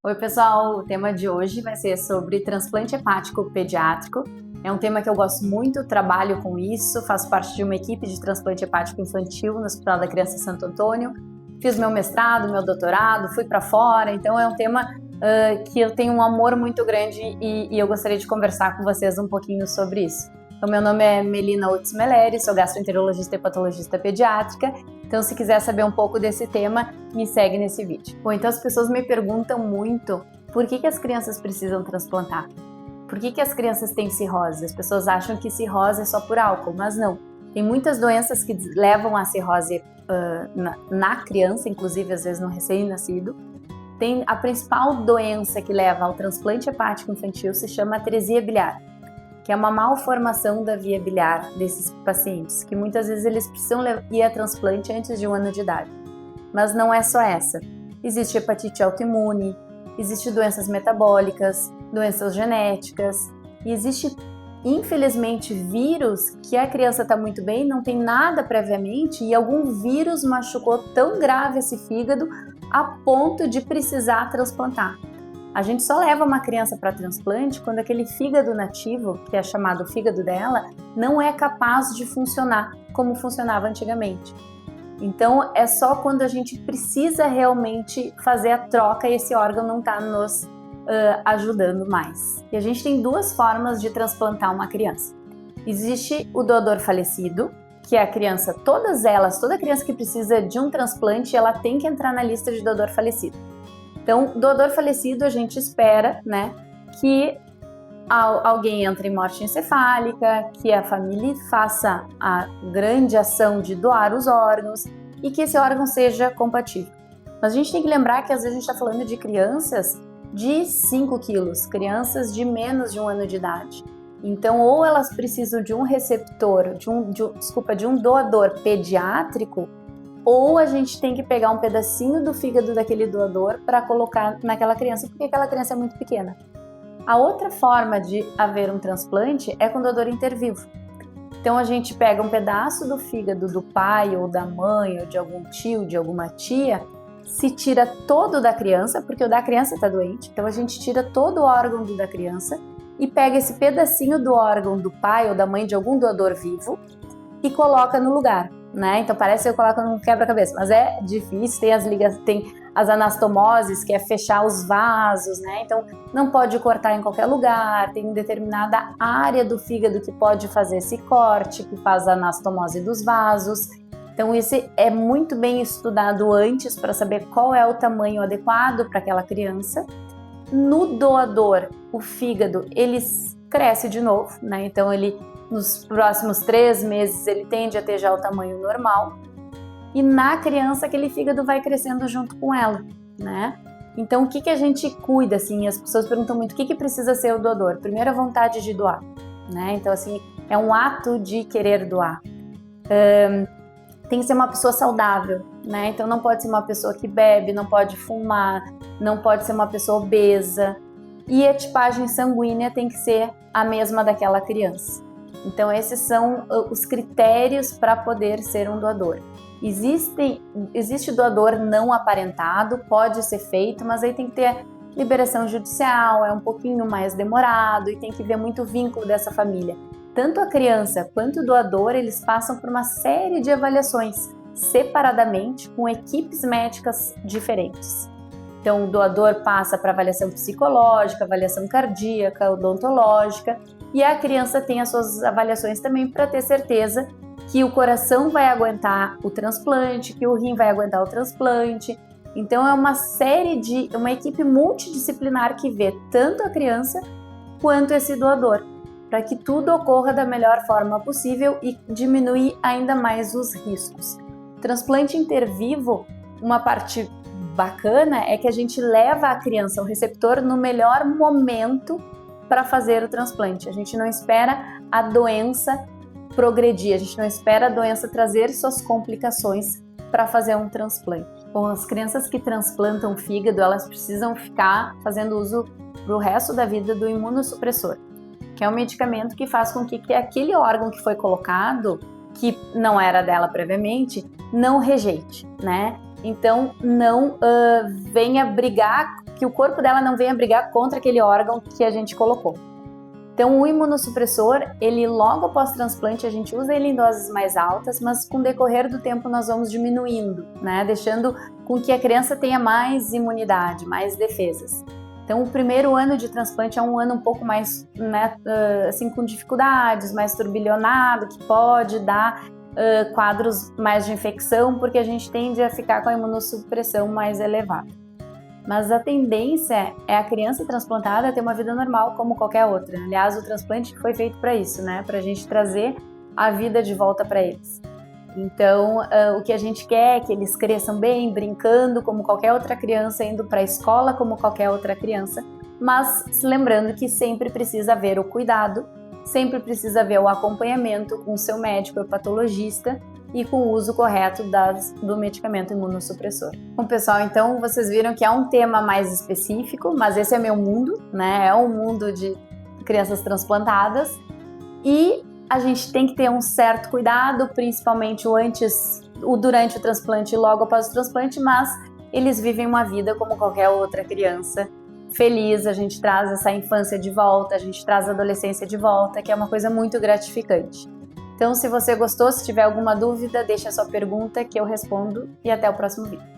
Oi, pessoal! O tema de hoje vai ser sobre transplante hepático pediátrico. É um tema que eu gosto muito, trabalho com isso, faço parte de uma equipe de transplante hepático infantil no Hospital da Criança Santo Antônio. Fiz meu mestrado, meu doutorado, fui para fora, então é um tema que eu tenho um amor muito grande e eu gostaria de conversar com vocês um pouquinho sobre isso. Então, meu nome é Melina Otis Meleri, sou gastroenterologista e patologista pediátrica. Então, se quiser saber um pouco desse tema, me segue nesse vídeo. Bom, então as pessoas me perguntam muito por que as crianças precisam transplantar? Por que as crianças têm cirrose? As pessoas acham que cirrose é só por álcool, mas não. Tem muitas doenças que levam à cirrose na criança, inclusive às vezes no recém-nascido. Tem a principal doença que leva ao transplante hepático infantil se chama atresia biliar, que é uma malformação da via biliar desses pacientes, que muitas vezes eles precisam ir a transplante antes de 1 ano de idade. Mas não é só essa. Existe hepatite autoimune, existe doenças metabólicas, doenças genéticas, e existe, infelizmente, vírus que a criança está muito bem, não tem nada previamente, e algum vírus machucou tão grave esse fígado a ponto de precisar transplantar. A gente só leva uma criança para transplante quando aquele fígado nativo, que é chamado fígado dela, não é capaz de funcionar como funcionava antigamente. Então, é só quando a gente precisa realmente fazer a troca e esse órgão não está nos ajudando mais. E a gente tem duas formas de transplantar uma criança. Existe o doador falecido, que é a criança, toda criança que precisa de um transplante, ela tem que entrar na lista de doador falecido. Então, doador falecido, a gente espera, que alguém entre em morte encefálica, que a família faça a grande ação de doar os órgãos e que esse órgão seja compatível. Mas a gente tem que lembrar que às vezes a gente está falando de crianças de 5 quilos, crianças de menos de 1 ano de idade. Então, ou elas precisam de um receptor, de um doador pediátrico, ou a gente tem que pegar um pedacinho do fígado daquele doador para colocar naquela criança, porque aquela criança é muito pequena. A outra forma de haver um transplante é com doador intervivo. Então a gente pega um pedaço do fígado do pai ou da mãe ou de algum tio, de alguma tia, se tira todo da criança, porque o da criança está doente, então a gente tira todo o órgão da criança e pega esse pedacinho do órgão do pai ou da mãe de algum doador vivo e coloca no lugar. Então parece que eu coloco num quebra-cabeça, mas é difícil, tem as anastomoses, que é fechar os vasos, então não pode cortar em qualquer lugar, tem determinada área do fígado que pode fazer esse corte, que faz a anastomose dos vasos. Então isso é muito bem estudado antes para saber qual é o tamanho adequado para aquela criança. No doador, o fígado, ele cresce de novo, então ele nos próximos 3 meses ele tende a ter já o tamanho normal, e na criança aquele fígado vai crescendo junto com ela, Então o que a gente cuida, assim, as pessoas perguntam muito, o que precisa ser o doador? Primeiro, a vontade de doar, Então assim, é um ato de querer doar. Tem que ser uma pessoa saudável, Então não pode ser uma pessoa que bebe, não pode fumar, não pode ser uma pessoa obesa, e a tipagem sanguínea tem que ser a mesma daquela criança. Então esses são os critérios para poder ser um doador. Existe doador não aparentado, pode ser feito, mas aí tem que ter liberação judicial, é um pouquinho mais demorado e tem que ver muito o vínculo dessa família. Tanto a criança quanto o doador, eles passam por uma série de avaliações separadamente com equipes médicas diferentes. Então o doador passa para avaliação psicológica, avaliação cardíaca, odontológica, e a criança tem as suas avaliações também para ter certeza que o coração vai aguentar o transplante, que o rim vai aguentar o transplante. Então é uma equipe multidisciplinar que vê tanto a criança quanto esse doador, para que tudo ocorra da melhor forma possível e diminuir ainda mais os riscos. Transplante intervivo, uma parte bacana é que a gente leva a criança ao receptor no melhor momento para fazer o transplante. A gente não espera a doença progredir, a gente não espera a doença trazer suas complicações para fazer um transplante. Bom, as crianças que transplantam fígado, elas precisam ficar fazendo uso pro resto da vida do imunossupressor, que é um medicamento que faz com que aquele órgão que foi colocado, que não era dela previamente, não rejeite, Então, não venha brigar que o corpo dela não venha brigar contra aquele órgão que a gente colocou. Então, o imunossupressor, ele logo após transplante, a gente usa ele em doses mais altas, mas com o decorrer do tempo nós vamos diminuindo, né? Deixando com que a criança tenha mais imunidade, mais defesas. Então, o primeiro ano de transplante é um ano um pouco mais, né, assim, com dificuldades, mais turbilhonado, que pode dar quadros mais de infecção, porque a gente tende a ficar com a imunossupressão mais elevada. Mas a tendência é a criança transplantada ter uma vida normal como qualquer outra. Aliás, o transplante foi feito para isso, né? Para a gente trazer a vida de volta para eles. Então, o que a gente quer é que eles cresçam bem, brincando como qualquer outra criança, indo para a escola como qualquer outra criança, mas se lembrando que sempre precisa haver o cuidado, sempre precisa haver o acompanhamento com o seu médico, o patologista, e com o uso correto do medicamento imunossupressor. Bom, pessoal, então vocês viram que é um tema mais específico, mas esse é meu mundo, né? É um mundo de crianças transplantadas e a gente tem que ter um certo cuidado, principalmente durante o transplante e logo após o transplante, mas eles vivem uma vida como qualquer outra criança, feliz, a gente traz essa infância de volta, a gente traz a adolescência de volta, que é uma coisa muito gratificante. Então, se você gostou, se tiver alguma dúvida, deixa a sua pergunta que eu respondo e até o próximo vídeo.